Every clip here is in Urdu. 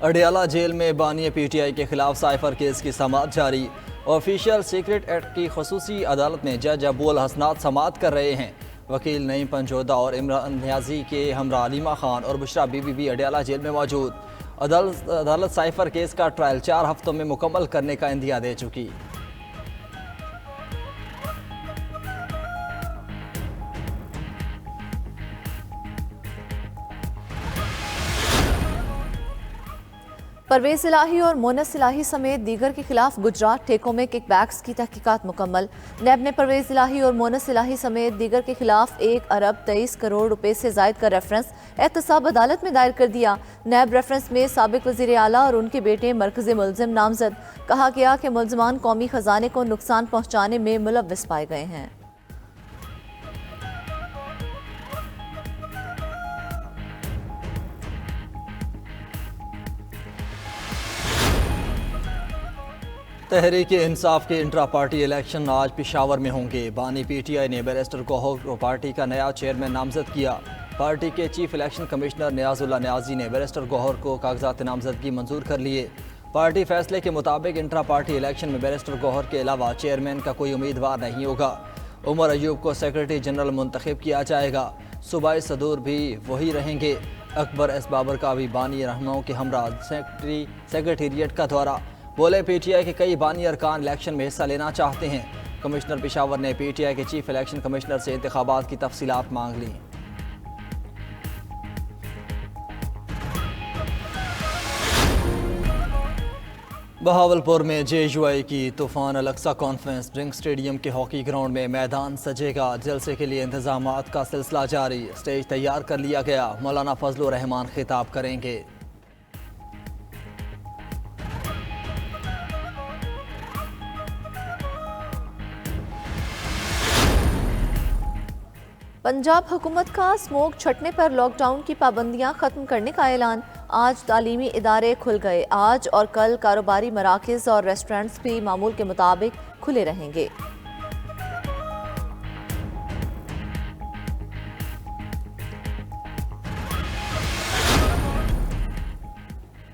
اڈیالہ جیل میں بانی پی ٹی آئی کے خلاف سائفر کیس کی سماعت جاری۔ آفیشیل سیکرٹ ایکٹ کی خصوصی عدالت میں جج ابو الحسنات سماعت کر رہے ہیں۔ وکیل نعیم پنجودہ اور عمران نیازی کے ہمراہ علیمہ خان اور بشرا بی بی بھی اڈیالہ جیل میں موجود۔ عدالت سائفر کیس کا ٹرائل 4 ہفتوں میں مکمل کرنے کا اندیا دے چکی۔ پرویز الہی اور مونس الہی سمیت دیگر کے خلاف گجرات ٹھیکوں میں کک بیکس کی تحقیقات مکمل۔ نیب نے پرویز الہی اور مونس الہی سمیت دیگر کے خلاف 1 ارب 23 کروڑ روپے سے زائد کا ریفرنس احتساب عدالت میں دائر کر دیا۔ نیب ریفرنس میں سابق وزیر اعلیٰ اور ان کے بیٹے مرکزی ملزم نامزد۔ کہا گیا کہ ملزمان قومی خزانے کو نقصان پہنچانے میں ملوث پائے گئے ہیں۔ تحریک انصاف کے انٹرا پارٹی الیکشن آج پشاور میں ہوں گے۔ بانی پی ٹی آئی نے بیرسٹر گوہر کو پارٹی کا نیا چیئرمین نامزد کیا۔ پارٹی کے چیف الیکشن کمشنر نیاز اللہ نیازی نے بیرسٹر گوہر کو کاغذات نامزدگی منظور کر لیے۔ پارٹی فیصلے کے مطابق انٹرا پارٹی الیکشن میں بیرسٹر گوہر کے علاوہ چیئرمین کا کوئی امیدوار نہیں ہوگا۔ عمر ایوب کو سیکرٹری جنرل منتخب کیا جائے گا۔ صوبائی صدور بھی وہی رہیں گے۔ اکبر ایس بابر کا بھی بانی رہنماؤں کے ہمراہ سیکرٹریٹ کا دورہ۔ بولے پی ٹی آئی کے کئی بانی ارکان الیکشن میں حصہ لینا چاہتے ہیں۔ کمشنر پشاور نے پی ٹی آئی کے چیف الیکشن کمشنر سے انتخابات کی تفصیلات مانگ لیں۔ بہاولپور میں جے یو آئی کی طوفان الاقصی کانفرنس ڈرنک اسٹیڈیم کے ہاکی گراؤنڈ میں میدان سجے گا۔ جلسے کے لیے انتظامات کا سلسلہ جاری۔ اسٹیج تیار کر لیا گیا۔ مولانا فضل الرحمان خطاب کریں گے۔ پنجاب حکومت کا اسموک چھٹنے پر لاک ڈاؤن کی پابندیاں ختم کرنے کا اعلان۔ آج تعلیمی ادارے کھل گئے۔ آج اور کل کاروباری مراکز اور ریسٹورنٹس بھی معمول کے مطابق کھلے رہیں گے۔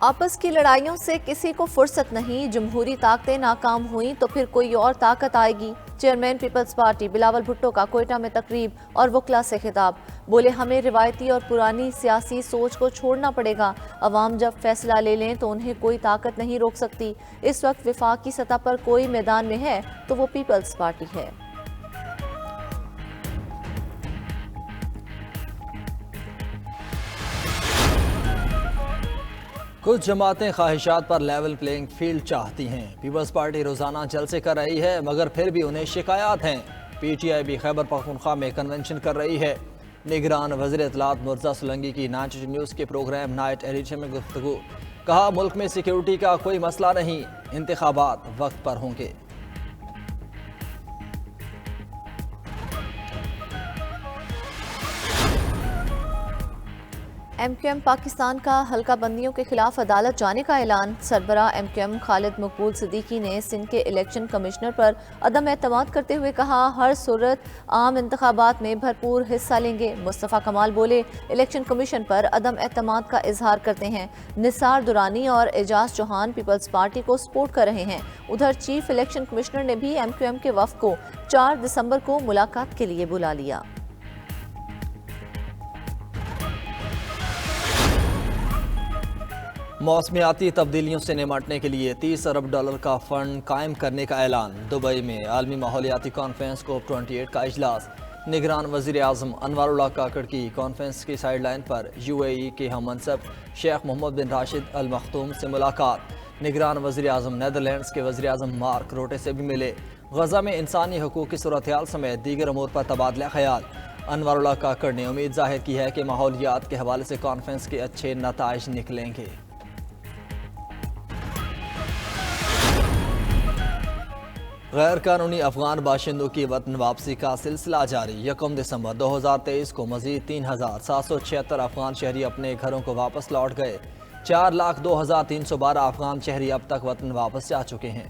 آپس کی لڑائیوں سے کسی کو فرصت نہیں۔ جمہوری طاقتیں ناکام ہوئیں تو پھر کوئی اور طاقت آئے گی۔ چیئرمین پیپلز پارٹی بلاول بھٹو کا کوئٹہ میں تقریب اور وکلاء سے خطاب۔ بولے ہمیں روایتی اور پرانی سیاسی سوچ کو چھوڑنا پڑے گا۔ عوام جب فیصلہ لے لیں تو انہیں کوئی طاقت نہیں روک سکتی۔ اس وقت وفاقی سطح پر کوئی میدان میں ہے تو وہ پیپلز پارٹی ہے۔ کچھ جماعتیں خواہشات پر لیول پلینگ فیلڈ چاہتی ہیں۔ پیپلز پارٹی روزانہ جلسے کر رہی ہے مگر پھر بھی انہیں شکایات ہیں۔ پی ٹی آئی بھی خیبر پختونخوا میں کنونشن کر رہی ہے۔ نگران وزیر اطلاعات مرزا سولنگی کی 92 نیوز کے پروگرام نائٹ ایڈیشن میں گفتگو۔ کہا ملک میں سیکیورٹی کا کوئی مسئلہ نہیں، انتخابات وقت پر ہوں گے۔ ایم کیو ایم پاکستان کا حلقہ بندیوں کے خلاف عدالت جانے کا اعلان۔ سربراہ ایم کیو ایم خالد مقبول صدیقی نے سندھ کے الیکشن کمشنر پر عدم اعتماد کرتے ہوئے کہا ہر صورت عام انتخابات میں بھرپور حصہ لیں گے۔ مصطفیٰ کمال بولے الیکشن کمیشن پر عدم اعتماد کا اظہار کرتے ہیں۔ نثار درانی اور اعجاز چوہان پیپلز پارٹی کو سپورٹ کر رہے ہیں۔ ادھر چیف الیکشن کمشنر نے بھی ایم کیو ایم کے وفد کو 4 دسمبر کو ملاقات کے لیے بلا لیا۔ موسمیاتی تبدیلیوں سے نمٹنے کے لیے 30 ارب ڈالر کا فنڈ قائم کرنے کا اعلان۔ دبئی میں عالمی ماحولیاتی کانفرنس کوپ 28 کا اجلاس۔ نگران وزیر اعظم انوار اللہ کاکڑ کی کانفرنس کی سائیڈ لائن پر یو اے ای کے ہم منصب شیخ محمد بن راشد ال مختوم سے ملاقات۔ نگران وزیر اعظم نیدرلینڈز کے وزیر اعظم مارک روٹے سے بھی ملے۔ غزہ میں انسانی حقوق کی صورتحال سمیت دیگر امور پر تبادلہ خیال۔ انوار اللہ کاکڑ نے امید ظاہر کی ہے کہ ماحولیات کے حوالے سے کانفرنس کے اچھے نتائج نکلیں گے۔ غیر قانونی افغان باشندوں کی وطن واپسی کا سلسلہ جاری۔ 1 دسمبر 2023 کو مزید 3776 افغان شہری اپنے گھروں کو واپس لوٹ گئے۔ 4,02,312 افغان شہری اب تک وطن واپس جا چکے ہیں۔